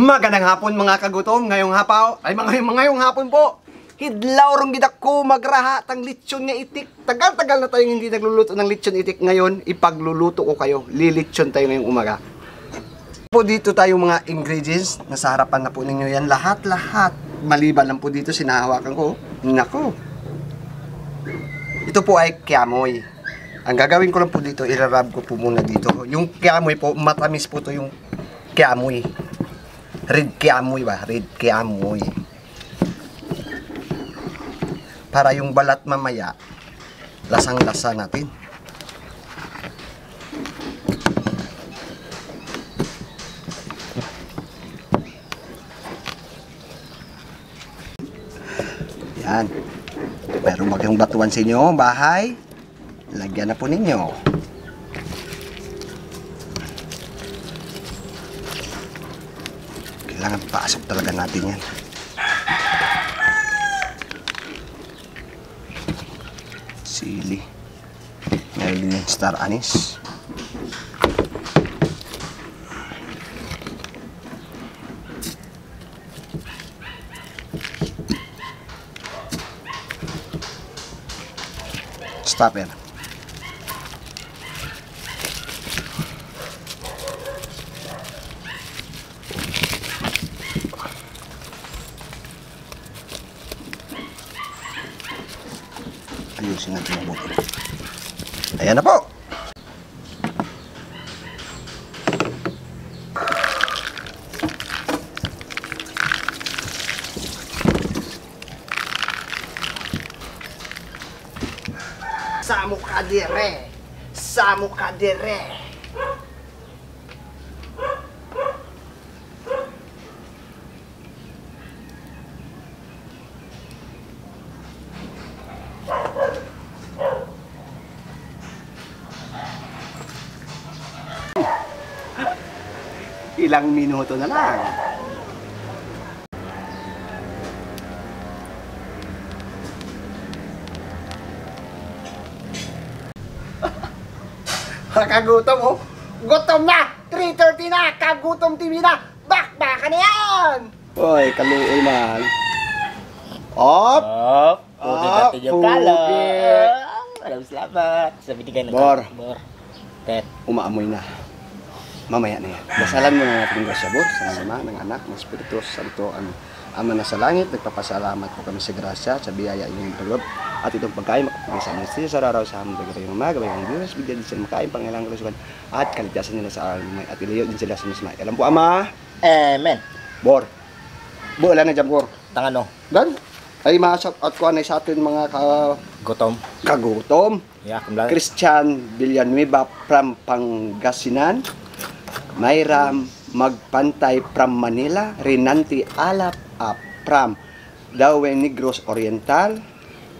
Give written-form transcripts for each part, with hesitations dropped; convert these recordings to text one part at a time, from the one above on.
Magandang hapon mga kagutom, ngayong hapon po. Hidlaw rong gidak ko magraha tang lechon nga itik. Tagal-tagal na tayong hindi nagluluto ng lechon itik. Ngayon, ipagluluto ko kayo. Lilechon tayo ngayong umaga. Po dito tayo mga ingredients. Nasa harapan na po ninyo yan. Lahat-lahat. Maliban lang po dito, sinahawakan ko. Nako. Ito po ay kiamoy. Ang gagawin ko lang po dito, irarab ko po muna dito. Yung kiamoy po, matamis po to yung kiamoy. Red kiamoy ba? Red kiamoy. Para yung balat mamaya, lasang-lasa natin. Yan. Pero wag yung batuan sa inyo, bahay. Lagyan na po ninyo. Kailangan pasok talaga natin yan. Sili. Meron din yung star anise. Stopper. Ayusin natin mabuti. Ayan na po. Samo ka dire. Samo ka dire. Ilang minuto na lang. Kagutom oh. Gutom na! 3:30 na! Kagutom TV na! Bakbaka na yan! Hoy, kaluoy man. Op! Op! Pudit natin yung kalot. Maraming salamat. Sabi ni Gano'n. Bor. Tet. Umaamoy na. Mamaya na yan. Dasalan mo na natin grasya, Bor, sa Ama, ng Anak, ng Espiritu Santo, ang Ama na sa langit. Nagpapasalamat po kami sa grasya, sa biyaya inyong paglob. At itong pagkain, makapagisa ng siya sa araw sa hamon ng umaga, mayroong Diyos, bigyan din sila makain, pangailangan kalusugan, at kaligtasan nila sa araw at ilayo din sila sa masmay. Alam po, Ama. Amen. Bor. Wala na dyan, Bor. Tangano. Dan? Ay, masap at kuha na sa atin mga Gutom. kagutom. Yeah, kumbaga. Christian Villanueva from Pangasinan. Mayram Magpantay from Manila. Renanti Alap from Dawe Negros Oriental.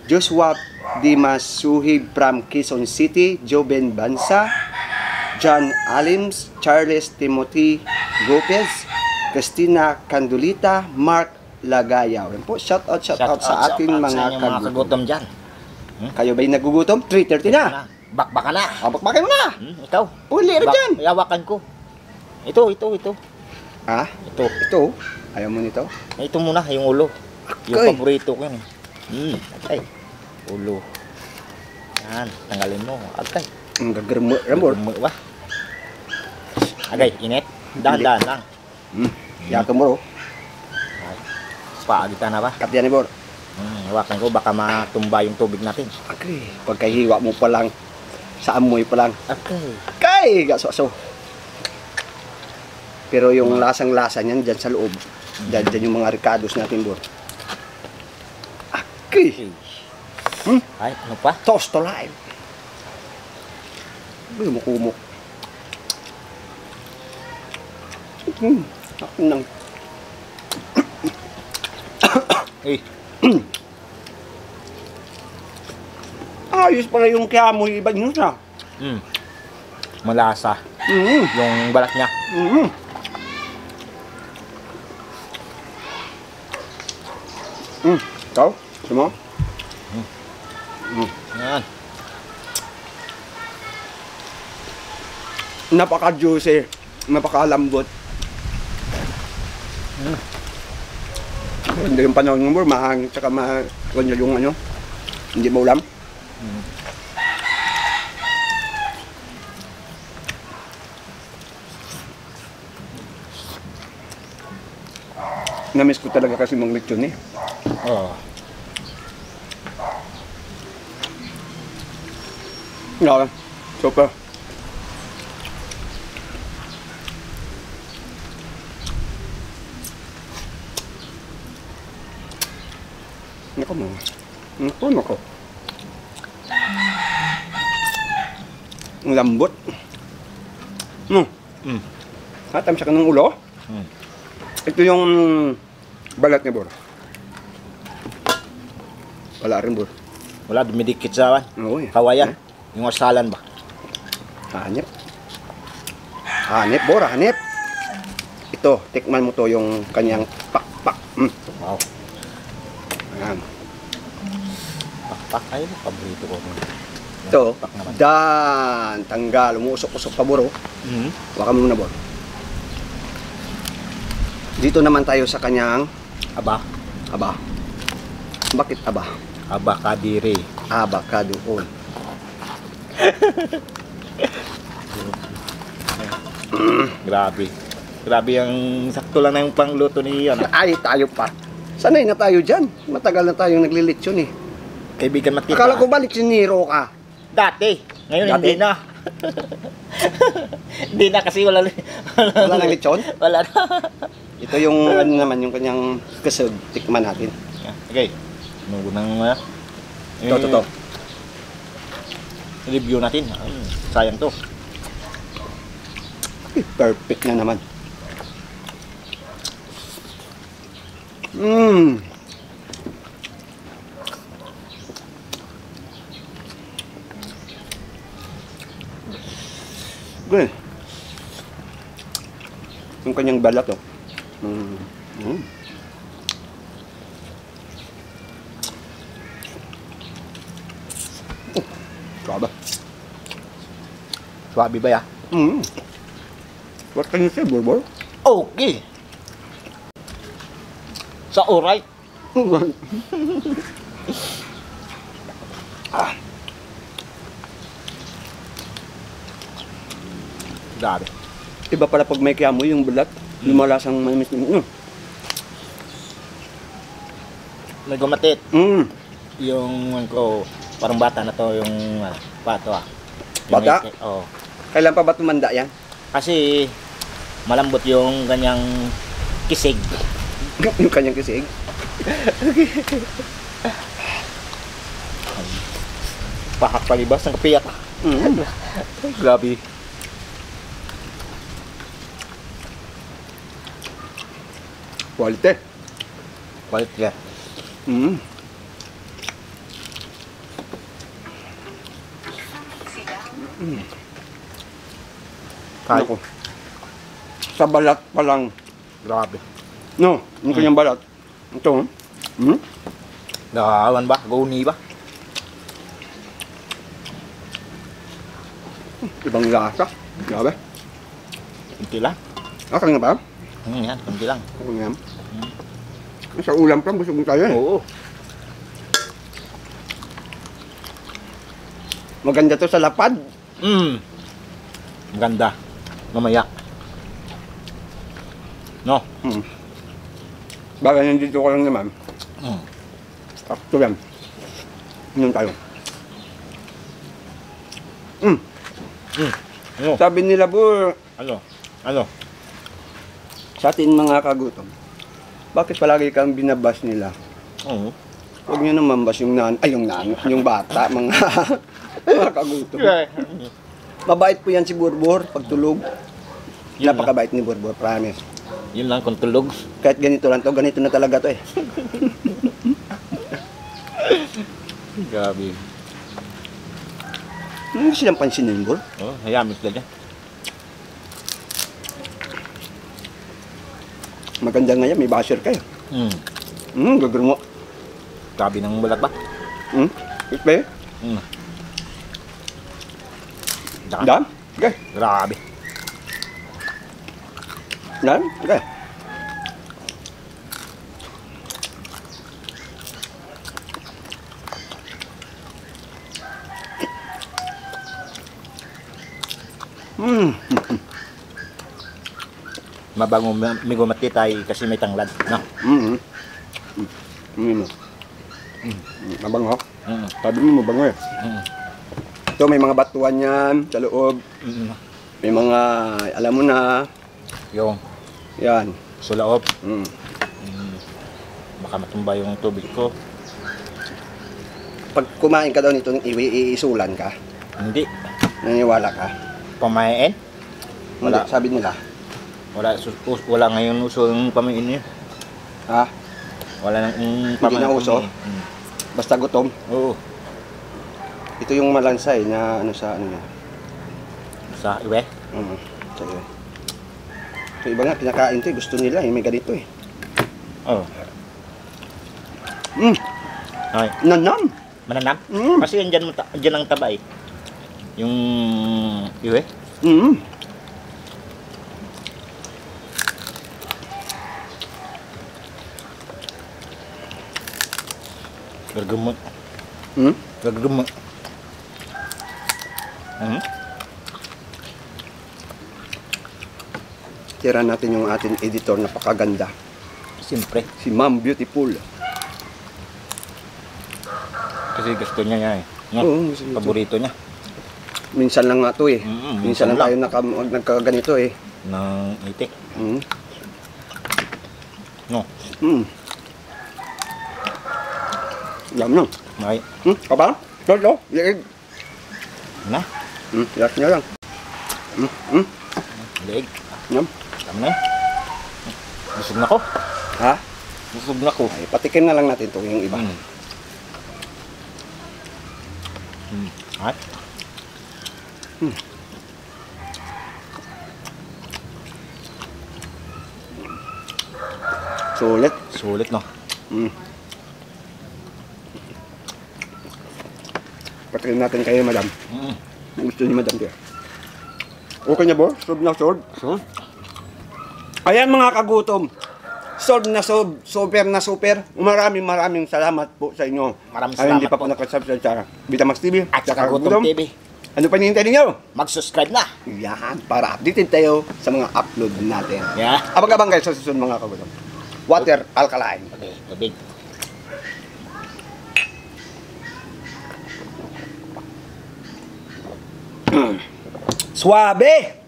Joshua Dimas Suhib from Quezon City. Joben Bansa. John Alims. Charles Timothy Gopez. Christina Candulita. Mark Lagayaw. Yan po, shout out sa ating mga kagutom dyan. Kayo ba'y nagugutom? 3:30 na. Bakbaka na. Bakbakan mo na. Ikaw. Uli rin dyan. Yawakan ko. Ito. Ha? Ito? Ayaw mo nito? Ito muna, yung ulo. Yung paborito ko yun. Ay. Ulo. Yan, tanggalin mo. Agay. Ang gagarmo. Ramor. Ba? Agay, init. Dahan-dahan lang. Yakan mo ro. Paagita na ba? Kapyan ni Bor. Hawakan ko, baka matumba yung tubig natin. Okay. Pagkahiwa mo pa lang, sa amoy pa lang. Okay. Kay! Gaso-aso. Pero yung lasang-lasa niyan dyan sa loob. Dyan yung mga ricados natin, Bor. Okay. Ay, ano pa? Toast to live. Bumukumok. Ako nang. Ayos pala yung kiamoy, iba nyo siya. Malasa. Yung balat niya. Ikaw? Gusto mo? Yan. Napaka-juicy. Napakalambot. Hindi yung panahon ng bro, mahangin tsaka kanya yung ano, hindi maulam. Namiss ko talaga kasi mang lechon eh. Oo. Yeah, super. Nako mo. Nako. Ang lambot. Hatam siya ka ng ulo. Ito yung balat niya, bro. Wala rin, bro. Wala, dumidikit sa Oo, eh. kawayan. Yung asalan ba? Hanip. Hanip, bro, hanip. Ito, tikman mo to yung kanyang pakpak. Wow. Ayan. Pakpak. Ay, paborito ko. Ito, Pakpak naman. dan, tanggal, umuusok-usok pa, bro. Waka mo muna, bro. Dito naman tayo sa kanyang Aba. aba. Bakit aba? Aba kadiri. Avocado oil. Grabe. Grabe ang sakto lang na yung pangluto ni ano. Ay, tayo pa. Sanay na tayo dyan. Matagal na tayong naglilitsyon eh. Kaibigan Matita. Akala ko ba litsonero ka? Dati. Ngayon Dati? hindi na. Hindi na kasi wala. Wala nang litsyon? Wala na. Ito yung ano naman, yung kanyang kasog. Tikman natin. Okay. Nunggu nang Ito. review natin. Sayang to. Ay, perfect na naman. Good. Yung kanyang balat, oh. Grabe. Swabe ba ya? What can you say, Borbor? Okay. Sa alright. Grabe. Iba pala pag may kiyamo yung balat, lumalasang manamis. May gumatit. Mm. Yung ko, parang bata na to yung pato Yung Bata? Oo. Kailan pa ba tumanda yan? Kasi malambot yung ganyang kisig. Yung kanyang kisig? Pahak palibas ng kapiyak. Grabe. Quality. Kulit yan. Kahit. Ako. Sa balat pa lang. Grabe. No, yung kanyang balat. Ito. Nakawan ba? Guni ba? Ibang lasa. Grabe. Kunti lang. Akang na ba? Yan, kunti lang. Akang na. Sa ulam pa, busog mo tayo eh. Oo. Maganda to sa lapad. Maganda. Mamaya. No? Bagay nandito ko lang naman. Sakto yan. Inom tayo. Ano? Sabi nila, Bur, Ano? Ano? sa atin mga kagutom, bakit palagi kang binabas nila? Oo. Huwag nyo naman bas yung yung bata, mga kagutom. Mabait po yan si Burbur pagtulog. Yun Napakabait ni Burbur, promise. Yun lang kung tulog. Kahit ganito lang to, ganito na talaga to eh. Grabe. Hindi silang pansinin, Bur. Oh, hayaan mo sila dyan. Maganda nga yan, may basher kayo. Gagawin mo. Grabe ng balat ba? Ikpe? Dam? Okay. Grabe. Dam? Okay. Mm. Mabango may gumati tayo kasi may tanglad. No? Mm. Mm. Mabango. Sabi mo mabango eh. Ito may mga batuan yan sa loob. May mga, alam mo na. Yung Yan. sulaop. Mm. Baka matumba yung tubig ko. Pag kumain ka daw nito ng iwi, iisulan ka. Hindi. Naniwala ka. Pamain? Wala. Wala. Sabi nila. Wala ngayon uso yung pamain niya. Ha? Wala nang Hindi na uso? Basta gutom. Oo. Ito yung malansay na ano sa ano niya. Sa iwe? Sa iyo. So iba nga, pinakain to eh. Gusto nila eh. May ganito eh. Oo. Ay. Nanam! Mananam? Mm. Kasi yan dyan ang taba eh. Yung iwe? Mm. Gagamot. Mm. Gagamot. Tira natin yung ating editor na pakaganda. Siyempre. Si Ma'am Beautiful. Kasi gusto niya yan eh. No? Oo, gusto niya. Paborito niya. Minsan lang nga to eh. Minsan minsan lang tayo nagkaganito eh. Ng itik. Mm. No? Mm. Yum no. May. Kapal? Lolo? Liig. Na? Yak niya lang. Liig. Yum. Tama na eh. Busog na ko. Ha? Busog na ko. Ay, patikim na lang natin to yung iba. Ay. Sulit. Sulit no? Patikim natin kayo, madam. Gusto ni madam kaya. Okay na bo? Sob na sob? Sob? Ayan mga kagutom. Sob na sob. Super na super. Maraming salamat po sa inyo. Maraming Ay, hindi salamat pa po po. nakasubscribe sa Vitamax TV. At sa Kagutom TV. Ano pa hinihintay ninyo? Mag-subscribe na. Yan, para updated tayo sa mga upload natin. Yeah. Abang-abang guys sa susunod mga kagutom. Water alkaline. Okay, tubig. Suabe!